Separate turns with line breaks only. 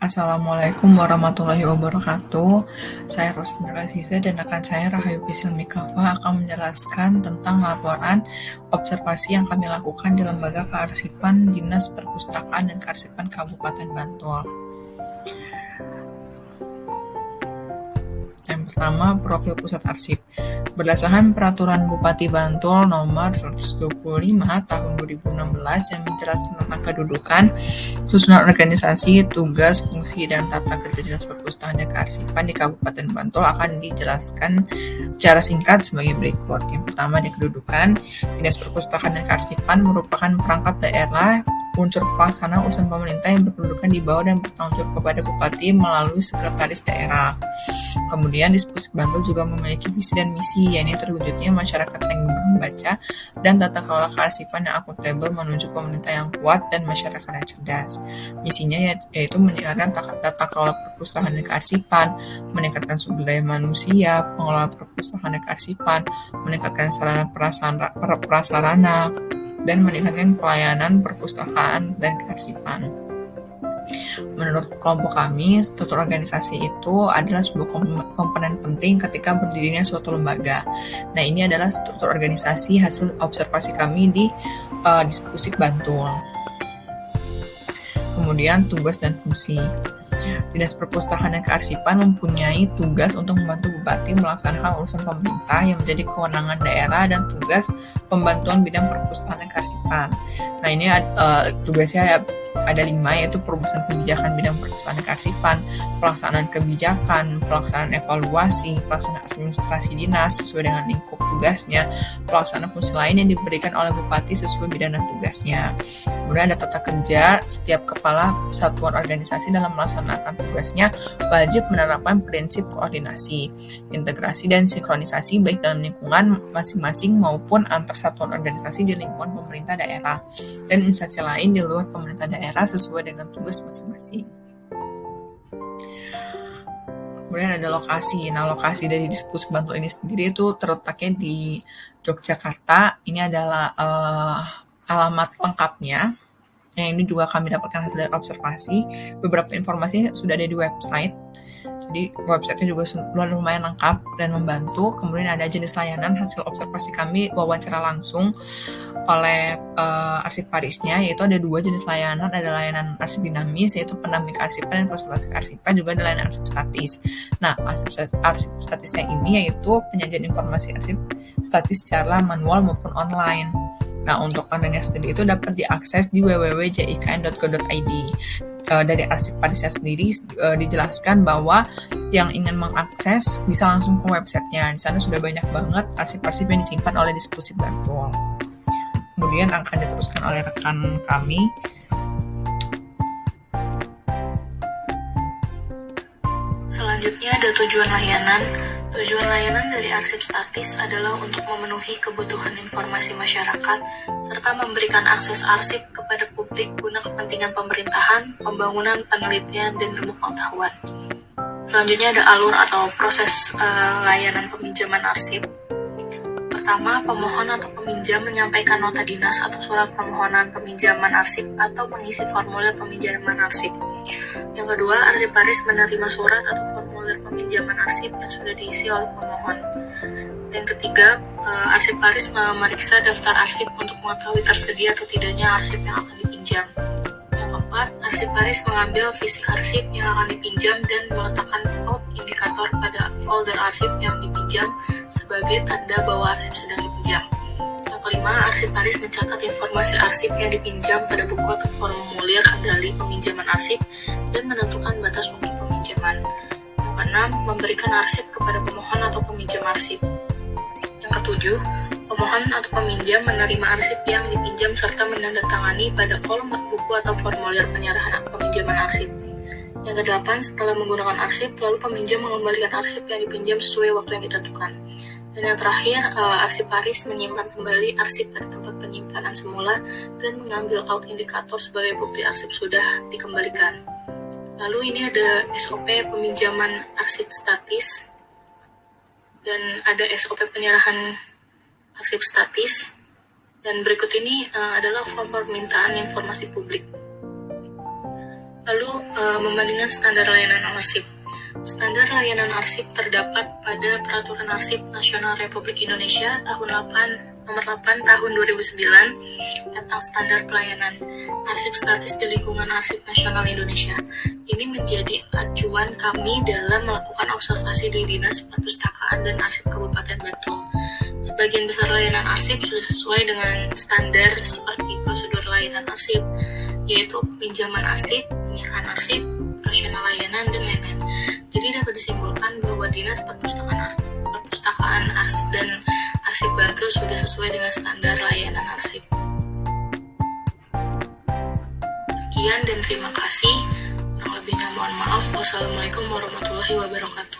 Assalamualaikum warahmatullahi wabarakatuh. Saya Rostin Aziza dan rekan saya Rahayu Pisilmikava akan menjelaskan tentang laporan observasi yang kami lakukan di Lembaga Kearsipan Dinas Perpustakaan dan Kearsipan Kabupaten Bantul. Yang pertama, profil pusat arsip. Berdasarkan Peraturan Bupati Bantul Nomor 125 Tahun 2016 yang menjelaskan tentang kedudukan, susunan organisasi, tugas, fungsi, dan tata kerja Dinas Perpustakaan dan Kearsipan di Kabupaten Bantul akan dijelaskan secara singkat sebagai berikut. Yang pertama, di kedudukan, Dinas Perpustakaan dan Kearsipan merupakan perangkat daerah unsur pelaksana urusan pemerintah yang berkedudukan di bawah dan bertanggung jawab kepada Bupati melalui Sekretaris Daerah. Kemudian Dispusik Bantul juga memiliki visi dan misi, yaitu terwujudnya masyarakat yang membaca dan tata kelola kearsipan yang akuntabel menuju pemerintah yang kuat dan masyarakat yang cerdas. Misinya yaitu meningkatkan tata kelola perpustakaan dan kearsipan, meningkatkan sumber daya manusia, pengelola perpustakaan dan kearsipan, meningkatkan sarana prasarana, dan meningkatkan pelayanan perpustakaan dan kearsipan. Menurut kelompok kami, struktur organisasi itu adalah sebuah komponen penting ketika berdirinya suatu lembaga. Nah, ini adalah struktur organisasi hasil observasi kami di Dispusik Bantul. Kemudian tugas dan fungsi. Dinas Perpustakaan dan Kearsipan mempunyai tugas untuk membantu Bupati melaksanakan urusan pemerintah yang menjadi kewenangan daerah dan tugas pembantuan bidang perpustakaan dan kearsipan. Nah, ini tugasnya ada 5, yaitu perumusan kebijakan bidang perpustakaan dan kearsipan, pelaksanaan kebijakan, pelaksanaan evaluasi, pelaksanaan administrasi dinas sesuai dengan lingkup tugasnya, pelaksanaan fungsi lain yang diberikan oleh Bupati sesuai bidang dan tugasnya. Kemudian ada tata kerja. Setiap kepala satuan organisasi dalam melaksanakan tugasnya wajib menerapkan prinsip koordinasi, integrasi, dan sinkronisasi baik dalam lingkungan masing-masing maupun antar satuan organisasi di lingkungan pemerintah daerah dan instansi lain di luar pemerintah daerah sesuai dengan tugas masing-masing. Kemudian ada lokasi. Nah, lokasi dari Dispusik Bantul ini sendiri itu terletaknya di Yogyakarta. Ini adalah alamat lengkapnya. Yang ini juga kami dapatkan hasil dari observasi. Beberapa informasi sudah ada di website. Jadi websitenya juga lumayan lengkap dan membantu. Kemudian ada jenis layanan hasil observasi kami wawancara langsung oleh arsiparisnya, yaitu ada 2 jenis layanan. Ada layanan arsip dinamis, yaitu pendamping kearsipan dan konsultasi kearsipan, juga ada layanan arsip statis. Nah, arsip statisnya ini yaitu penyajian informasi arsip statis secara manual maupun online. Nah, untuk online sendiri itu dapat diakses di www.jikn.go.id. Dari arsiparisnya sendiri dijelaskan bahwa yang ingin mengakses bisa langsung ke websitenya. Di sana sudah banyak banget arsip-arsip yang disimpan oleh Dispusik Bantul. Kemudian akan diteruskan oleh rekan kami.
Selanjutnya ada tujuan layanan. Tujuan layanan dari arsip statis adalah untuk memenuhi kebutuhan informasi masyarakat serta memberikan akses arsip kepada publik guna kepentingan pemerintahan, pembangunan, penelitian, dan ilmu pengetahuan. Selanjutnya ada alur atau proses layanan peminjaman arsip. Pertama, pemohon atau peminjam menyampaikan nota dinas atau surat permohonan peminjaman arsip atau mengisi formulir peminjaman arsip. Yang kedua, arsiparis menerima surat atau formulir peminjaman arsip yang sudah diisi oleh pemohon. Yang ketiga, arsiparis memeriksa daftar arsip untuk mengetahui tersedia atau tidaknya arsip yang akan dipinjam. Yang keempat, arsiparis mengambil fisik arsip yang akan dipinjam dan meletakkan note indikator pada folder arsip yang dipinjam sebagai tanda bahwa arsip sedang dipinjam. Yang kelima, arsiparis mencatat informasi arsip yang dipinjam pada buku atau formulir kendali peminjaman arsip dan menentukan batas untuk peminjaman. Yang keenam, memberikan arsip kepada pemohon atau peminjam arsip. Yang ketujuh, pemohon atau peminjam menerima arsip yang dipinjam serta menandatangani pada kolom buku atau formulir penyerahan peminjaman arsip. Yang kedelapan, setelah menggunakan arsip, lalu peminjam mengembalikan arsip yang dipinjam sesuai waktu yang ditentukan. Dan yang terakhir, arsiparis menyimpan kembali arsip pada tempat penyimpanan semula dan mengambil out indikator sebagai bukti arsip sudah dikembalikan. Lalu ini ada SOP peminjaman arsip statis dan ada SOP penyerahan arsip statis. Dan berikut ini adalah form permintaan informasi publik. Lalu membandingkan standar layanan arsip. Standar layanan arsip terdapat pada Peraturan Arsip Nasional Republik Indonesia Nomor 8 Tahun 2009 tentang standar pelayanan arsip statis di lingkungan Arsip Nasional Indonesia. Ini menjadi acuan kami dalam melakukan observasi di Dinas Perpustakaan dan Arsip Kabupaten Bantul. Sebagian besar layanan arsip sudah sesuai dengan standar seperti prosedur layanan arsip, yaitu pinjaman arsip, penyerahan arsip, rasional layanan, dan lain-lain. Jadi dapat disimpulkan bahwa Dinas Perpustakaan dan Arsip Bantul sudah sesuai dengan standar layanan arsip. Sekian dan terima kasih. Kurang lebihnya mohon maaf. Wassalamualaikum warahmatullahi wabarakatuh.